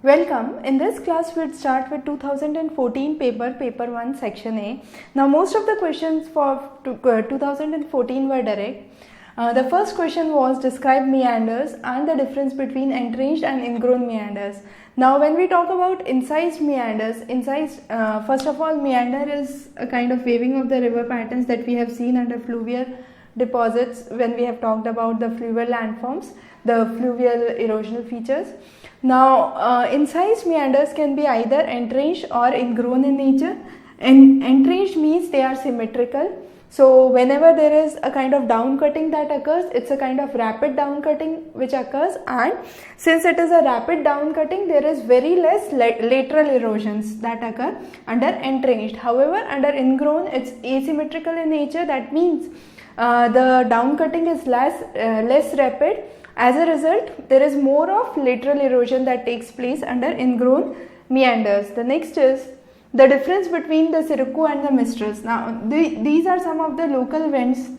Welcome. In this class, we'll start with 2014 paper 1, section A. Now, most of the questions for 2014 were direct. The first question was describe meanders and the difference between entrenched and ingrown meanders. Now, when we talk about incised meanders, first of all, meander is a kind of waving of the river patterns that we have seen under fluvial deposits when we have talked about the fluvial landforms, the fluvial erosional features. Now, incised meanders can be either entrenched or ingrown in nature. And entrenched means they are symmetrical. So, whenever there is a kind of down cutting that occurs, it's a kind of rapid down cutting which occurs, and since it is a rapid down cutting, there is very less lateral erosions that occur under entrenched. However, under ingrown, it's asymmetrical in nature. That means the down cutting is less rapid. As a result, there is more of lateral erosion that takes place under ingrown meanders. The next is the difference between the Sirocco and the Mistral. Now, these are some of the local winds,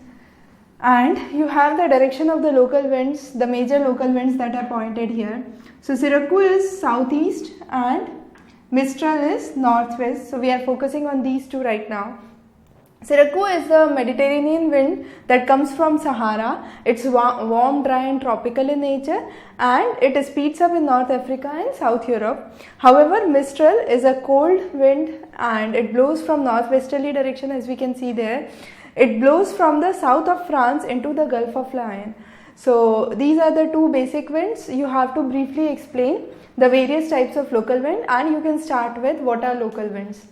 and you have the direction of the local winds, the major local winds that are pointed here. So, Sirocco is southeast and Mistral is northwest. So, we are focusing on these two right now. Sirocco is the Mediterranean wind that comes from Sahara. It's warm, dry and tropical in nature, and it speeds up in North Africa and South Europe. However, Mistral is a cold wind and it blows from northwesterly direction, as we can see there. It blows from the south of France into the Gulf of Lion. So, these are the two basic winds. You have to briefly explain the various types of local wind, and you can start with what are local winds.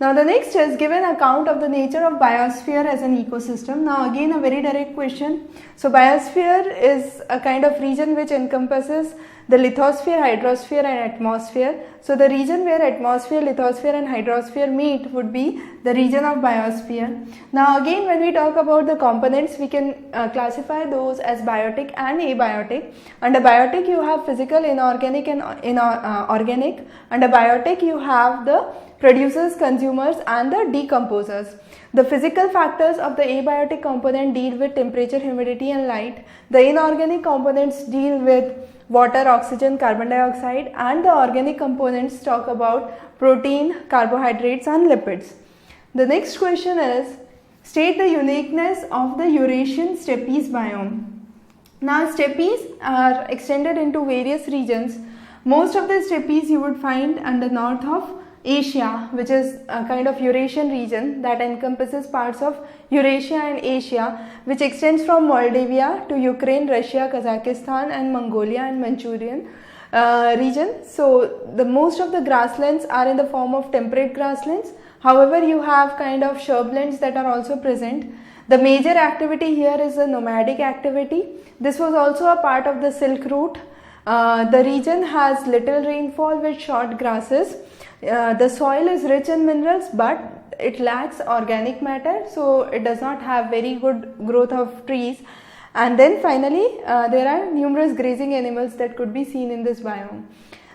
Now, the next is give an account of the nature of biosphere as an ecosystem. Now, again a very direct question. So, biosphere is a kind of region which encompasses the lithosphere, hydrosphere and atmosphere. So, the region where atmosphere, lithosphere and hydrosphere meet would be the region of biosphere. Now, again when we talk about the components, we can classify those as biotic and abiotic. Under biotic, you have physical, inorganic and organic. Under biotic, you have the producers, consumers and the decomposers. The physical factors of the abiotic component deal with temperature, humidity and light. The inorganic components deal with water, oxygen, carbon dioxide, and the organic components talk about protein, carbohydrates and lipids. The next question is state the uniqueness of the Eurasian steppes biome. Now, steppes are extended into various regions. Most of the steppes you would find under north of Asia, which is a kind of Eurasian region that encompasses parts of Eurasia and Asia, which extends from Moldavia to Ukraine, Russia, Kazakhstan and Mongolia and Manchurian region. So, the most of the grasslands are in the form of temperate grasslands. However, you have kind of shrublands that are also present. The major activity here is the nomadic activity. This was also a part of the Silk Route. The region has little rainfall with short grasses. The soil is rich in minerals, but it lacks organic matter, so it does not have very good growth of trees. And then finally, there are numerous grazing animals that could be seen in this biome.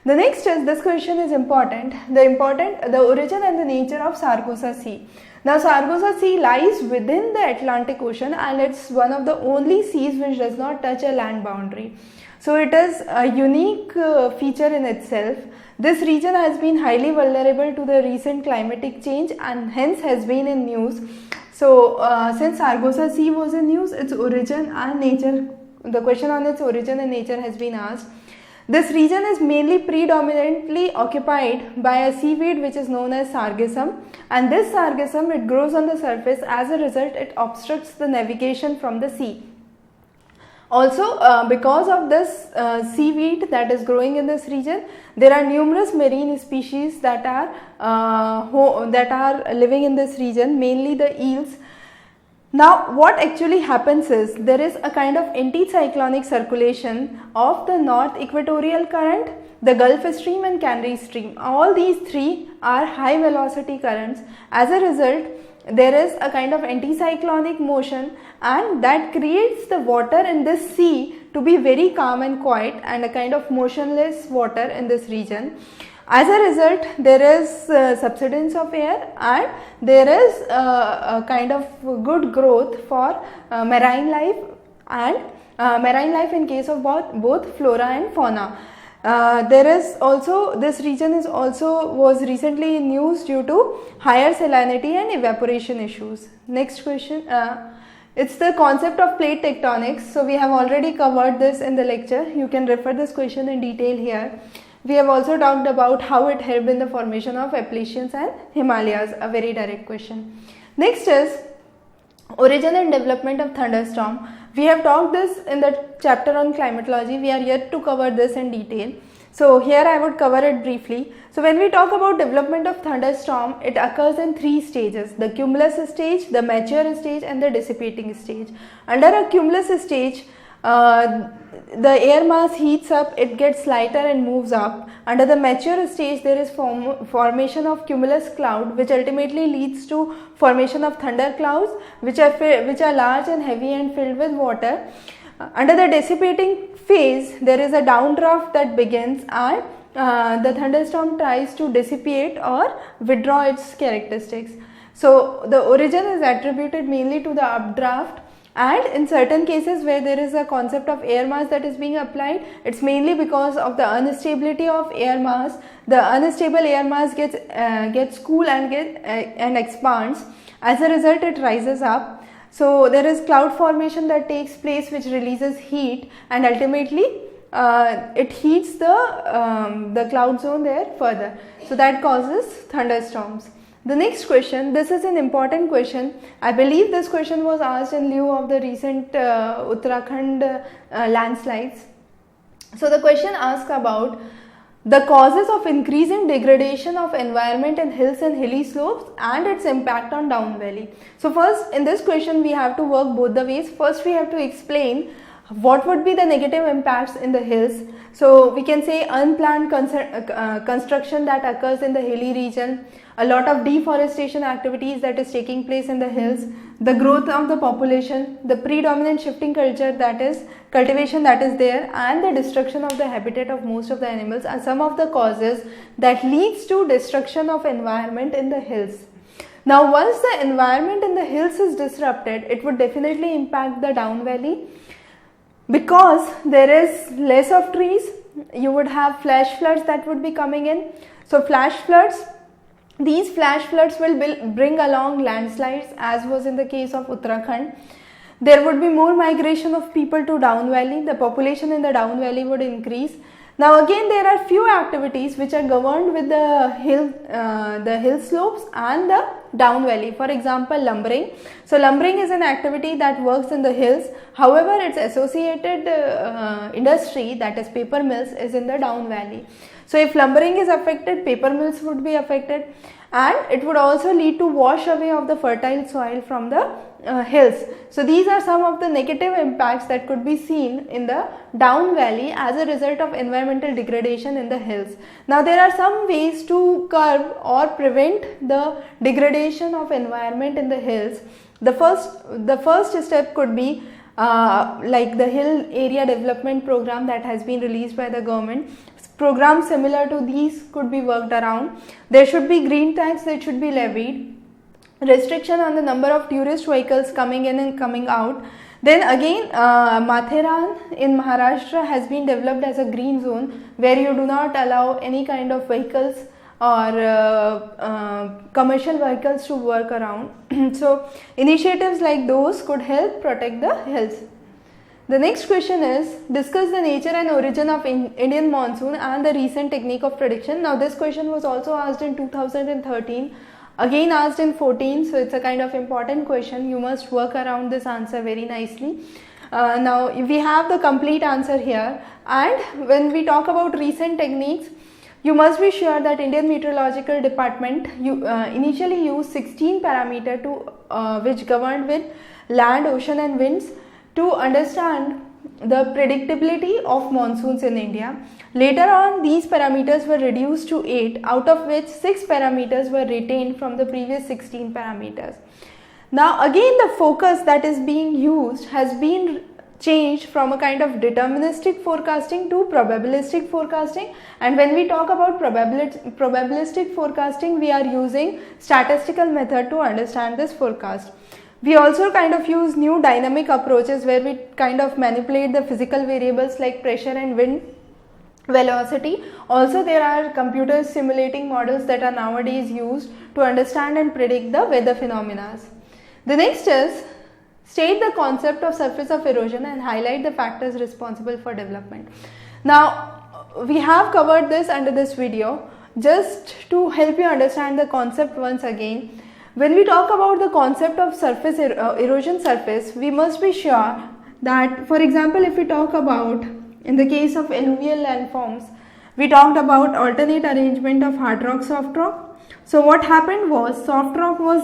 The next is, this question is important, the origin and the nature of Sargasso Sea. Now, Sargasso Sea lies within the Atlantic Ocean, and it's one of the only seas which does not touch a land boundary. So, it is a unique feature in itself. This region has been highly vulnerable to the recent climatic change and hence has been in news. So, since Sargasso Sea was in news, its origin and nature, the question on its origin and nature has been asked. This region is mainly predominantly occupied by a seaweed which is known as sargassum, and this sargassum, it grows on the surface. As a result, it obstructs the navigation from the sea. Also, because of this seaweed that is growing in this region, there are numerous marine species that are living in this region, mainly the eels. Now, what actually happens is there is a kind of anticyclonic circulation of the north equatorial current, the Gulf Stream and Canary Stream. All these three are high velocity currents. As a result, there is a kind of anticyclonic motion, and that creates the water in this sea to be very calm and quiet and a kind of motionless water in this region. As a result, there is subsidence of air, and there is a kind of good growth for marine life, and marine life in case of both flora and fauna. There is also, this region is also was recently in news due to higher salinity and evaporation issues. Next question, it's the concept of plate tectonics. So we have already covered this in the lecture. You can refer this question in detail here. We have also talked about how it helped in the formation of Appalachians and Himalayas, a very direct question. Next is origin and development of thunderstorm. We have talked this in the chapter on climatology. We are yet to cover this in detail. So here I would cover it briefly. So when we talk about development of thunderstorm, it occurs in three stages: the cumulus stage, the mature stage, and the dissipating stage. Under a cumulus stage, the air mass heats up, it gets lighter and moves up. Under the mature stage, there is formation of cumulus cloud, which ultimately leads to formation of thunder clouds, which are large and heavy and filled with water. Under the dissipating phase, there is a downdraft that begins, and the thunderstorm tries to dissipate or withdraw its characteristics. So the origin is attributed mainly to the updraft, and in certain cases where there is a concept of air mass that is being applied, it's mainly because of the instability of air mass. The unstable air mass gets cool and expands. As a result, it rises up. So there is cloud formation that takes place, which releases heat, and ultimately it heats the cloud zone there further. So that causes thunderstorms. The next question, this is an important question. I believe this question was asked in lieu of the recent Uttarakhand landslides. So the question asks about the causes of increasing degradation of environment in hills and hilly slopes and its impact on down valley. So first, in this question we have to work both the ways. First we have to explain what would be the negative impacts in the hills. So we can say unplanned construction that occurs in the hilly region, a lot of deforestation activities that is taking place in the hills, the growth of the population, the predominant shifting culture, that is cultivation that is there, and the destruction of the habitat of most of the animals are some of the causes that leads to destruction of environment in the hills. Now once the environment in the hills is disrupted, it would definitely impact the down valley. Because there is less of trees, you would have flash floods that would be coming in. So flash floods, these flash floods will bring along landslides, as was in the case of Uttarakhand. There would be more migration of people to down valley. The population in the down valley would increase. Now again, there are few activities which are governed with the hill slopes and the down valley. For example, lumbering. So lumbering is an activity that works in the hills. However, its associated industry, that is paper mills, is in the down valley. So if lumbering is affected, paper mills would be affected, and it would also lead to wash away of the fertile soil from the hills. So these are some of the negative impacts that could be seen in the down valley as a result of environmental degradation in the hills. Now there are some ways to curb or prevent the degradation of environment in the hills. The first step could be like the hill area development program that has been released by the government. Programs similar to these could be worked around. There should be green tax that should be levied. Restriction on the number of tourist vehicles coming in and coming out. Then again, Matheran in Maharashtra has been developed as a green zone where you do not allow any kind of vehicles or commercial vehicles to work around. So initiatives like those could help protect the hills. The next question is, discuss the nature and origin of Indian monsoon and the recent technique of prediction. Now this question was also asked in 2013, again asked in 14, so it's a kind of important question. You must work around this answer very nicely. Now we have the complete answer here, and when we talk about recent techniques, you must be sure that Indian Meteorological Department initially used 16 parameters which governed with land, ocean and winds to understand the predictability of monsoons in India. Later on, these parameters were reduced to 8, out of which 6 parameters were retained from the previous 16 parameters. Now again, the focus that is being used has been changed from a kind of deterministic forecasting to probabilistic forecasting, and when we talk about probabilistic forecasting, we are using statistical method to understand this forecast. We also kind of use new dynamic approaches where we kind of manipulate the physical variables like pressure and wind velocity. Also, there are computer simulating models that are nowadays used to understand and predict the weather phenomena. The next is state the concept of surface of erosion and highlight the factors responsible for development. Now, we have covered this under this video. Just to help you understand the concept once again, when we talk about the concept of surface erosion surface, we must be sure that, for example, if we talk about in the case of alluvial landforms, we talked about alternate arrangement of hard rock, soft rock. So what happened was soft rock was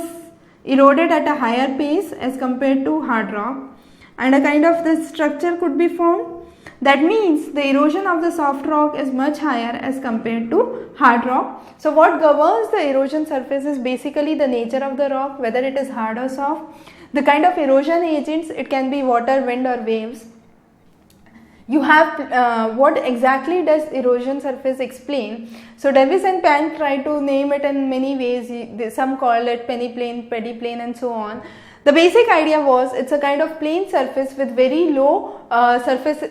eroded at a higher pace as compared to hard rock, and a kind of this structure could be formed. That means the erosion of the soft rock is much higher as compared to hard rock. So what governs the erosion surface is basically the nature of the rock, whether it is hard or soft. The kind of erosion agents, it can be water, wind or waves. You have what exactly does erosion surface explain? So Davis and Pan try to name it in many ways. Some call it peneplain, pediplain and so on. The basic idea was it's a kind of plane surface with very low surface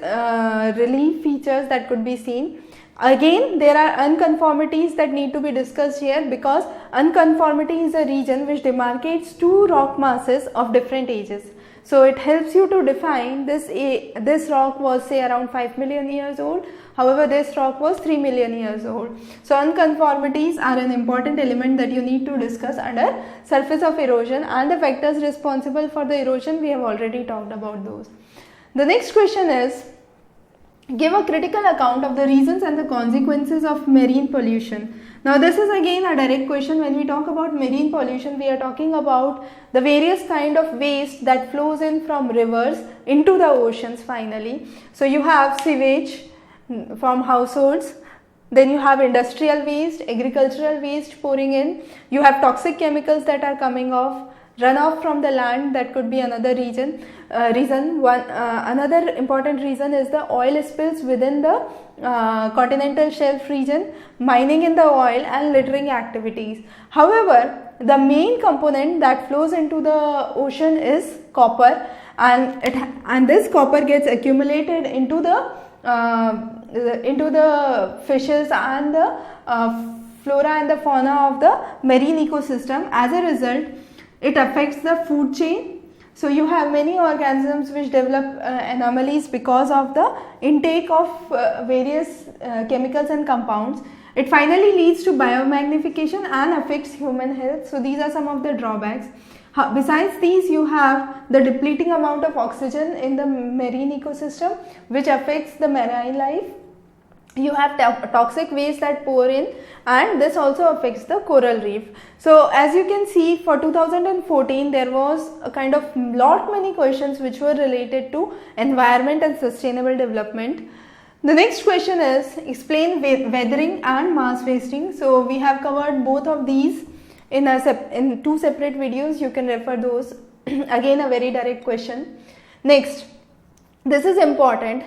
relief features that could be seen. Again, there are unconformities that need to be discussed here, because unconformity is a region which demarcates two rock masses of different ages. So it helps you to define this rock was say around 5 million years old, however this rock was 3 million years old. So unconformities are an important element that you need to discuss under surface of erosion, and the factors responsible for the erosion we have already talked about those. The next question is, give a critical account of the reasons and the consequences of marine pollution. Now this is again a direct question. When we talk about marine pollution, we are talking about the various kind of waste that flows in from rivers into the oceans finally. So you have sewage from households, then you have industrial waste, agricultural waste pouring in, you have toxic chemicals that are coming off, runoff from the land, that could be another reason. Another important reason is the oil spills within the continental shelf region, mining in the oil and littering activities. However, the main component that flows into the ocean is copper, and this copper gets accumulated into the fishes and the flora and the fauna of the marine ecosystem. As a result, it affects the food chain. So you have many organisms which develop anomalies because of the intake of various chemicals and compounds. It finally leads to biomagnification and affects human health. So these are some of the drawbacks. Besides these, you have the depleting amount of oxygen in the marine ecosystem, which affects the marine life. You have toxic waste that pour in, and this also affects the coral reef. So as you can see, for 2014 there was a kind of many questions which were related to environment and sustainable development. The next question is, explain weathering and mass wasting. So we have covered both of these in two separate videos. You can refer those. Again, a very direct question. Next, this is important.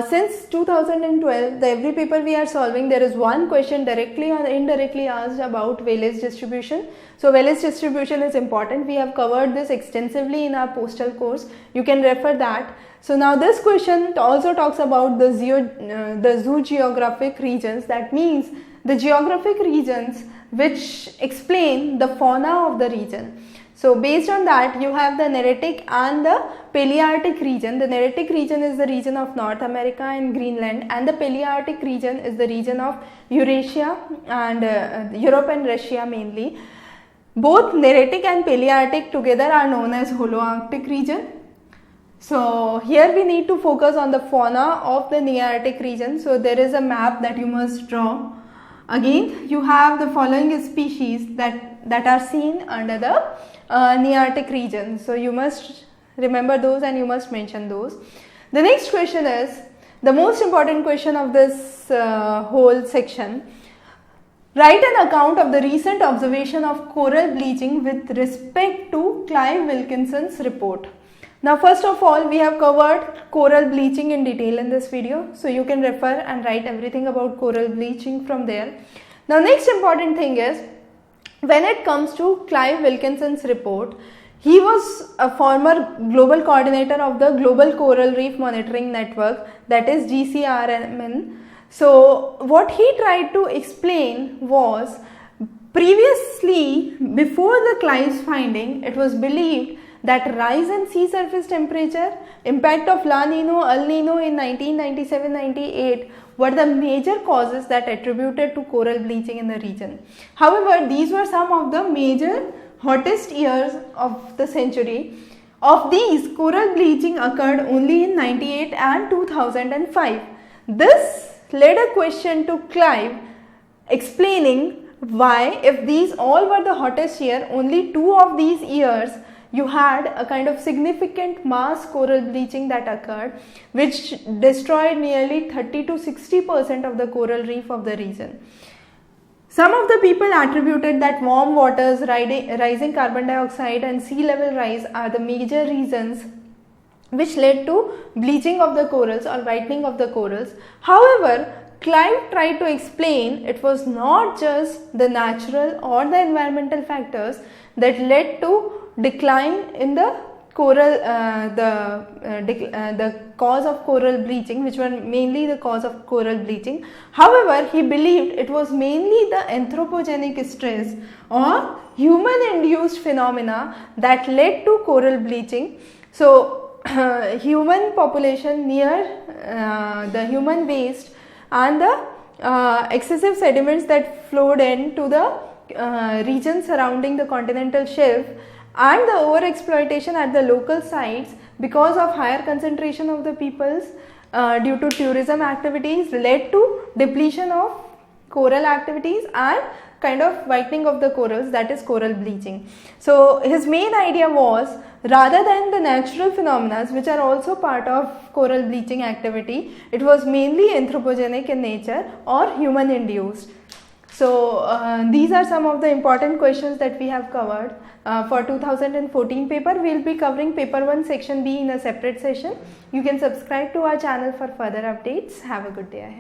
Since 2012, the every paper we are solving, there is one question directly or indirectly asked about Wallace distribution. So Wallace distribution is important. We have covered this extensively in our postal course. You can refer that. So now this question also talks about the zoogeographic regions. That means the geographic regions which explain the fauna of the region. So based on that, you have the Nearctic and the Palearctic region. The Nearctic region is the region of North America and Greenland, and the Palearctic region is the region of Eurasia and Europe and Russia mainly. Both Nearctic and Palearctic together are known as Holoarctic region. So here we need to focus on the fauna of the Nearctic region. So there is a map that you must draw. Again, you have the following species that are seen under the Nearctic region. So you must remember those and you must mention those. The next question is the most important question of this whole section. Write an account of the recent observation of coral bleaching with respect to Clive Wilkinson's report. Now first of all, we have covered coral bleaching in detail in this video, so you can refer and write everything about coral bleaching from there. Now next important thing is, when it comes to Clive Wilkinson's report, he was a former global coordinator of the Global Coral Reef Monitoring Network, that is GCRMN. So what he tried to explain was, previously, before the Clive's finding, it was believed that rise in sea surface temperature, impact of La Nino, El Nino in 1997-98 were the major causes that attributed to coral bleaching in the region. However, these were some of the major hottest years of the century. Of these, coral bleaching occurred only in 98 and 2005. This led a question to Clive explaining why, if these all were the hottest year, only 2 of these years you had a kind of significant mass coral bleaching that occurred, which destroyed nearly 30 to 60% of the coral reef of the region. Some of the people attributed that warm waters, rising carbon dioxide and sea level rise are the major reasons which led to bleaching of the corals or whitening of the corals. However, Clive tried to explain it was not just the natural or the environmental factors that led to decline in the coral, the cause of coral bleaching, which were mainly the cause of coral bleaching. However, he believed it was mainly the anthropogenic stress or human induced phenomena that led to coral bleaching. So, human population near the human waste and the excessive sediments that flowed into the region surrounding the continental shelf, and the overexploitation at the local sites because of higher concentration of the peoples due to tourism activities led to depletion of coral activities and kind of whitening of the corals, that is coral bleaching. So his main idea was, rather than the natural phenomena which are also part of coral bleaching activity, it was mainly anthropogenic in nature or human induced. So these are some of the important questions that we have covered. For 2014 paper, we will be covering paper 1 section B in a separate session. You can subscribe to our channel for further updates. Have a good day ahead.